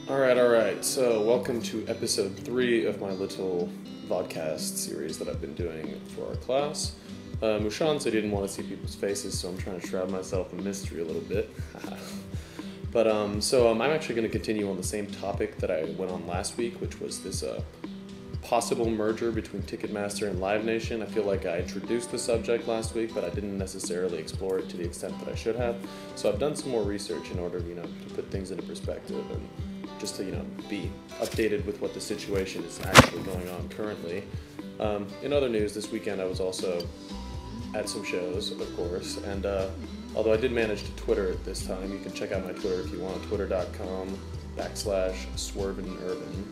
All right. So, welcome to episode 3 of my little vodcast series that I've been doing for our class. Mushan said he didn't want to see people's faces, so I'm trying to shroud myself in mystery a little bit. I'm actually going to continue on the same topic that I went on last week, which was this possible merger between Ticketmaster and Live Nation. I feel like I introduced the subject last week, but I didn't necessarily explore it to the extent that I should have. So I've done some more research in order, to put things into perspective and just to, be updated with what the situation is actually going on currently. In other news, this weekend I was also at some shows, of course, and although I did manage to Twitter it this time, you can check out my Twitter if you want, twitter.com/swervinurban.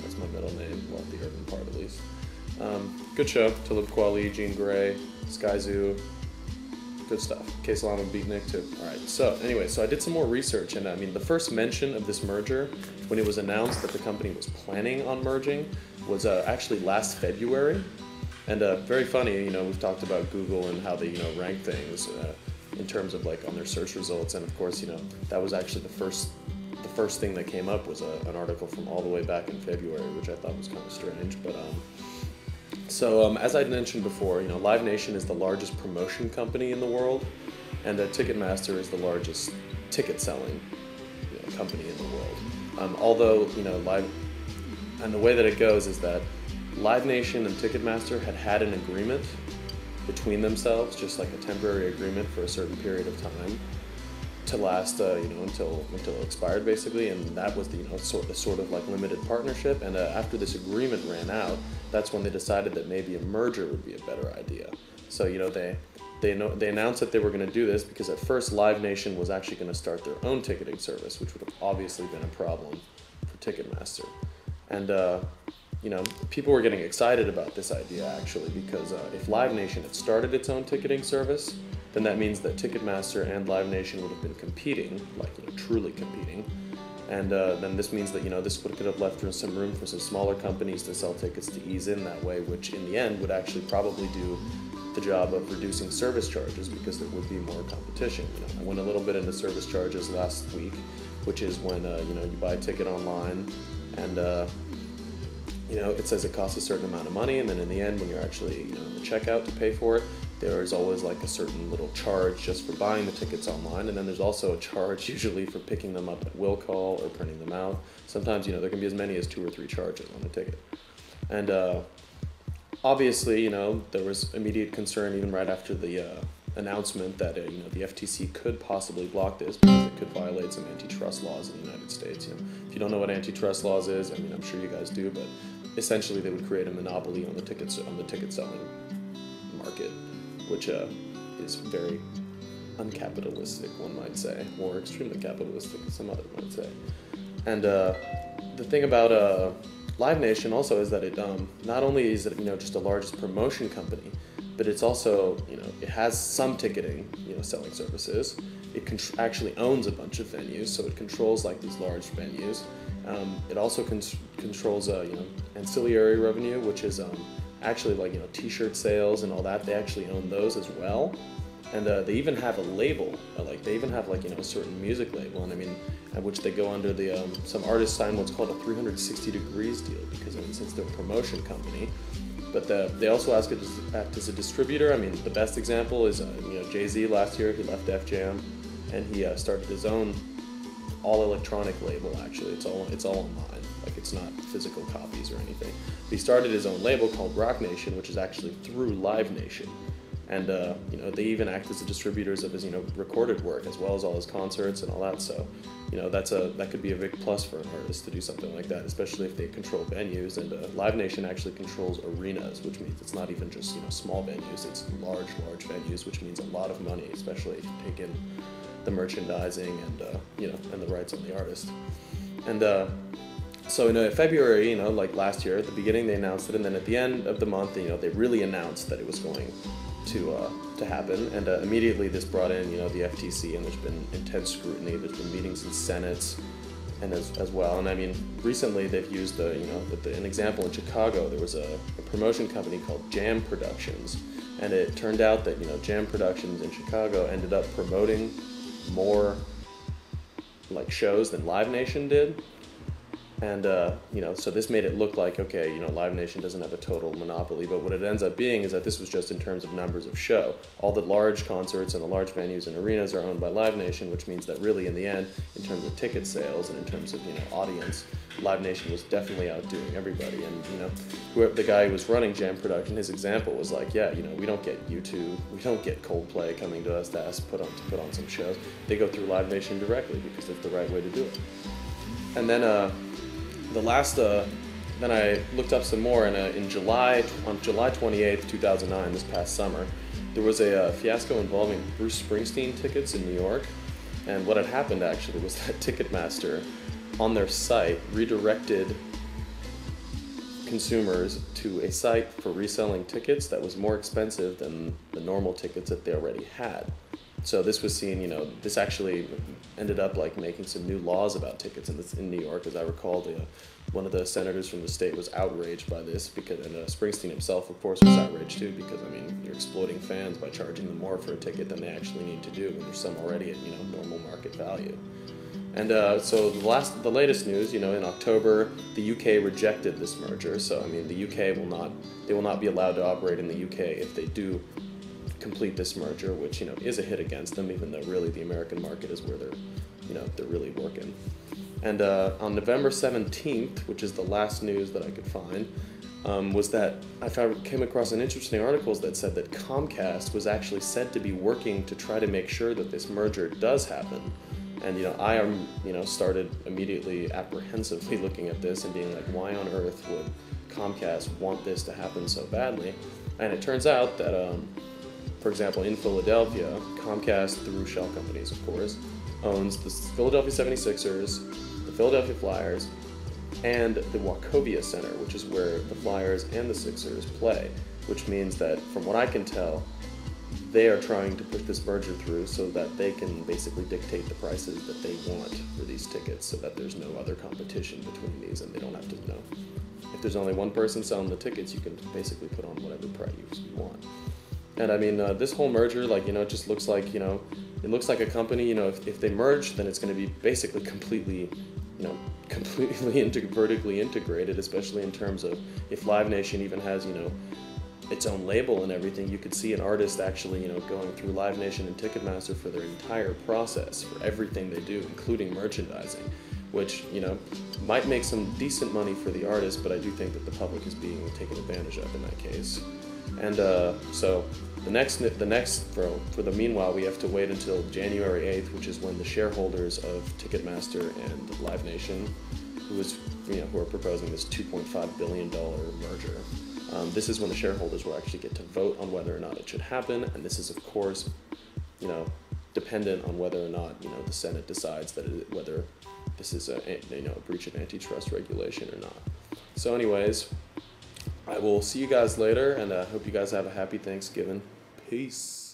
That's my middle name, well, the urban part at least. Good show, Talib Kweli, Jean Grey, Sky Zoo, good stuff. K-Salam and Beatnik too. Alright, so I did some more research, and the first mention of this merger, when it was announced that the company was planning on merging, was actually last February. And very funny, we've talked about Google and how they, rank things in terms of like on their search results, and of course, that was actually the first thing that came up was an article from all the way back in February, which I thought was kind of strange, but as I mentioned before, Live Nation is the largest promotion company in the world, and Ticketmaster is the largest ticket selling company in the world. Although, and the way that it goes is that Live Nation and Ticketmaster had an agreement between themselves, just like a temporary agreement for a certain period of time to last, until it expired basically, and that was the sort of like limited partnership. And after this agreement ran out, that's when they decided that maybe a merger would be a better idea. So they announced that they were going to do this because at first Live Nation was actually going to start their own ticketing service, which would have obviously been a problem for Ticketmaster. And people were getting excited about this idea actually because if Live Nation had started its own ticketing service, then that means that Ticketmaster and Live Nation would have been competing, truly competing. And then this means that, this could have left some room for some smaller companies to sell tickets to ease in that way, which in the end would actually probably do the job of reducing service charges because there would be more competition. I went a little bit into service charges last week, which is when, you buy a ticket online and, it says it costs a certain amount of money, and then in the end, when you're actually, in the checkout to pay for it, there is always like a certain little charge just for buying the tickets online, and then there's also a charge usually for picking them up at will call or printing them out. Sometimes, there can be as many as 2 or 3 charges on a ticket. And obviously, there was immediate concern even right after the announcement that, the FTC could possibly block this because it could violate some antitrust laws in the United States. If you don't know what antitrust laws is, I'm sure you guys do, but essentially they would create a monopoly on the ticket selling market, which is very uncapitalistic, one might say, or extremely capitalistic, some others might say. And the thing about Live Nation also is that it not only is it just the largest promotion company, but it's also it has some ticketing selling services. It actually owns a bunch of venues, so it controls like these large venues. It also controls ancillary revenue, which is actually like T-shirt sales and all that. They actually own those as well, and they even have a label. They even have a certain music label, and at which they go under the some artists sign what's called a 360 degrees deal because since they're a promotion company. But they also act as a distributor. The best example is Jay-Z last year. He left Def Jam, and he started his own all electronic label. Actually, it's all online. It's not physical copies or anything. But he started his own label called Rock Nation, which is actually through Live Nation. And they even act as the distributors of his recorded work as well as all his concerts and all that. So that could be a big plus for an artist to do something like that, especially if they control venues. And Live Nation actually controls arenas, which means it's not even just small venues. It's large venues, which means a lot of money, especially if you take in the merchandising and and the rights on the artist. And so in February, like last year at the beginning, they announced it, and then at the end of the month, they really announced that it was going to happen, and immediately this brought in the FTC, and there's been intense scrutiny. There's been meetings in Senates and as well. And recently they've used an example in Chicago. There was a promotion company called Jam Productions, and it turned out that Jam Productions in Chicago ended up promoting more like shows than Live Nation did. And, so this made it look like, okay, Live Nation doesn't have a total monopoly, but what it ends up being is that this was just in terms of numbers of show. All the large concerts and the large venues and arenas are owned by Live Nation, which means that really in the end, in terms of ticket sales and in terms of, audience, Live Nation was definitely outdoing everybody. And, whoever the guy who was running Jam Production, his example was like, yeah, we don't get U2, we don't get Coldplay coming to us to put on some shows. They go through Live Nation directly because it's the right way to do it. And then, then I looked up some more, and on July 28th, 2009, this past summer, there was a fiasco involving Bruce Springsteen tickets in New York. And what had happened actually was that Ticketmaster, on their site, redirected consumers to a site for reselling tickets that was more expensive than the normal tickets that they already had. So this was seen, this actually ended up like making some new laws about tickets in New York. As I recall, one of the senators from the state was outraged by this, and Springsteen himself, of course, was outraged too, because you're exploiting fans by charging them more for a ticket than they actually need to do when there's some already at normal market value. And so the latest news, in October, the UK rejected this merger. So the UK will not be allowed to operate in the UK if they do complete this merger, which is a hit against them, even though really the American market is where they're really working. And on November 17th, which is the last news that I could find, was that I came across an interesting article that said that Comcast was actually said to be working to try to make sure that this merger does happen. And I started immediately apprehensively looking at this and being like, why on earth would Comcast want this to happen so badly? And it turns out that for example, in Philadelphia, Comcast, through shell companies, of course, owns the Philadelphia 76ers, the Philadelphia Flyers, and the Wachovia Center, which is where the Flyers and the Sixers play, which means that, from what I can tell, they are trying to push this merger through so that they can basically dictate the prices that they want for these tickets, so that there's no other competition between these, and they don't have to if there's only one person selling the tickets, you can basically put on whatever price you want. And this whole merger, it just looks like, it looks like a company, if they merge, then it's going to be basically completely vertically integrated, especially in terms of if Live Nation even has, its own label and everything. You could see an artist actually, going through Live Nation and Ticketmaster for their entire process, for everything they do, including merchandising, which, might make some decent money for the artist, but I do think that the public is being taken advantage of in that case. And so for the meanwhile, we have to wait until January 8th, which is when the shareholders of Ticketmaster and Live Nation, who are proposing this $2.5 billion merger, this is when the shareholders will actually get to vote on whether or not it should happen. And this is, of course, dependent on whether or not the Senate decides whether this is a breach of antitrust regulation or not. So, anyways, I will see you guys later, and I hope you guys have a happy Thanksgiving. Peace.